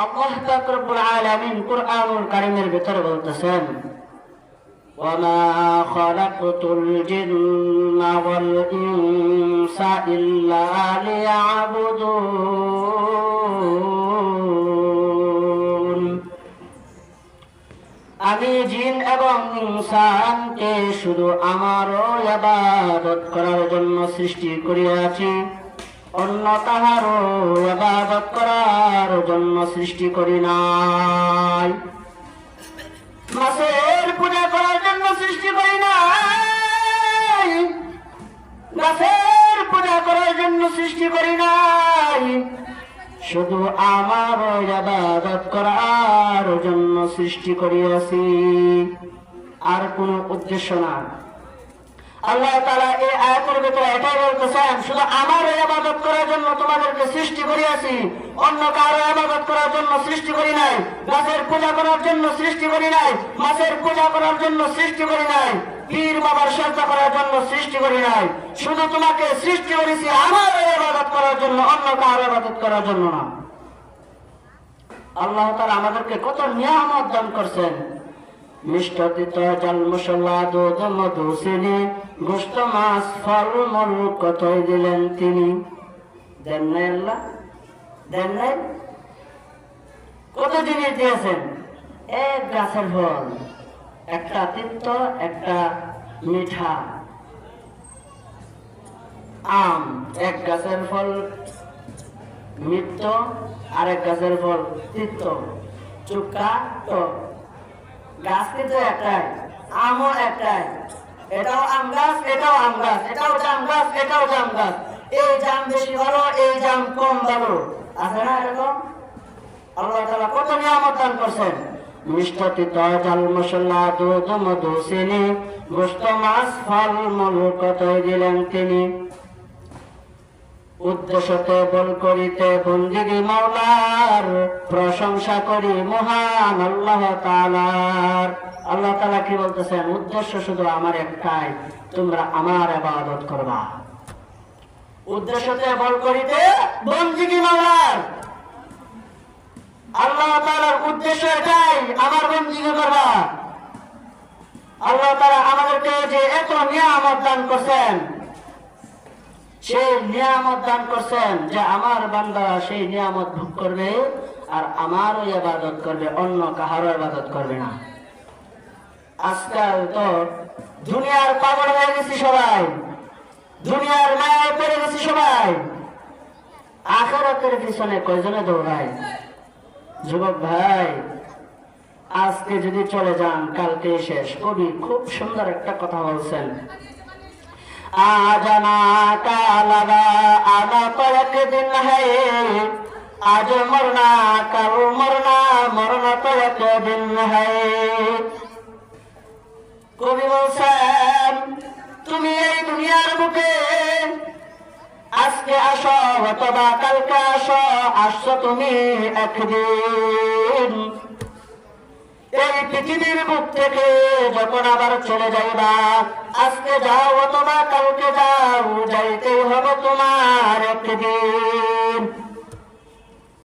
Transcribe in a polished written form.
আল্লাহ পাক রব্বুল আলামিন কুরআনুল কারীমের ভিতরে বলতেছেন, ওয়ামা খালাকতুল জিন্না ওয়াল ইনসা ইল্লা লিয়াবুদুন। আমি জিন এবং ইনসানকে শুধু আমারও ইবাদত করার জন্য সৃষ্টি করিয়াছি, অন্য কাহারও ইবাদত করার জন্য সৃষ্টি করি নাই। মাছের পূজা করার জন্য সৃষ্টি করি নাই, গাছের পূজা করার জন্য সৃষ্টি করি নাই, শুধু আমার ইবাদত করার জন্য সৃষ্টি করিয়াছি, আর কোনো উদ্দেশ্য না। আল্লাহ তাআলা এই আয়াতের ভিতরে এটাই বলতেছেন, শুধু আমার ইবাদত করার জন্য তোমাদেরকে সৃষ্টি করিয়াছি, অন্য কারো ইবাদত করার জন্য সৃষ্টি করি নাই, গাছের পূজা করার জন্য সৃষ্টি করি নাই, মাছের পূজা করার জন্য সৃষ্টি করি নাই, পীর বাবার সেজদা করার জন্য সৃষ্টি করি নাই। শুধু তোমাকে সৃষ্টি করেছি আমার ইবাদত করার জন্য, অন্য কারো ইবাদত করার জন্য না। আল্লাহ তাআলা আমাদেরকে কত নিয়ামত দান করছেন। মিষ্ট তিত জাল মশলা দুধ মধু চিনি গোস্ত মাছ ফল মূল কতই দিলেন তিনি। দেন নাই আল্লাহ? দেন নাই? কত জিনিস দিয়েছেন। এক গাছের ফল, একটা তিক্ত একটা মিঠা। আম, এক গাছের ফল মিষ্ট, আরেক গাছের ফল তিক্ত, চুক্কা টক। গাছ কিন্তু একটাই, আমও একটাই। এটাও আম গাছ, এটাও আম গাছ, এটাও জাম গাছ, এটাও জাম গাছ। এই জাম বেশি ভালো, এই জাম কম ভালো, আছে না এরকম? আল্লাহ তাআলা কত নিয়ামত দান করছেন। মিষ্ট তিত ঝাল মশলা দুধ মধু চিনি গোস্ত মাছ ফল মূল কতই দিলেন তিনি। উদ্দেশ্যতে বল করিতে বন্দিগি মাওলার, প্রশংসা করি মহান আল্লাহ তাআলার। আল্লাহ তাআলা কি বলতেছেন? উদ্দেশ্য শুধু আমার একটাই, তোমরা আমার ইবাদত করবা। উদ্দেশ্যতে বল করিতে বন্দিগি মাওলার, আল্লাহ তাআলার উদ্দেশ্য এটাই, আমার বন্দিগি করবা। আল্লাহ তাআলা আমাদেরকে যে এত নিয়ামত দান করছেন, সেই নিয়ামত দান করছেন যে আমার বান্দারা সেই নিয়ামত ভোগ করবে আর আমারও ইবাদত করবে, অন্য কাহারও ইবাদত করবে না। আজকাল তো দুনিয়ার পাগল হয়ে গেছি সবাই, দুনিয়ার মায়ায় পড়ে গেছি সবাই, আখিরাতের পিছনে কয়জনে দৌড়ায়? যুবক ভাই, আজকে যদি চলে যান কালকে শেষ। কবি খুব সুন্দর একটা কথা বলছেন, आजना का लगा आना तो एक दिन है, आज मरना कल मरना मरना तो एक दिन है। কবি বলছেন, তুমি এই দুনিয়ার বুকে আজকে আসো অথবা কালকে আসো, আসছো তুমি একদিন। এই পৃথিবীর বুক থেকে যখন আবার চলে যাইবা, আজকে যাও অথবা কালকে যাও, যাইতেই হবে তোমার একদিন।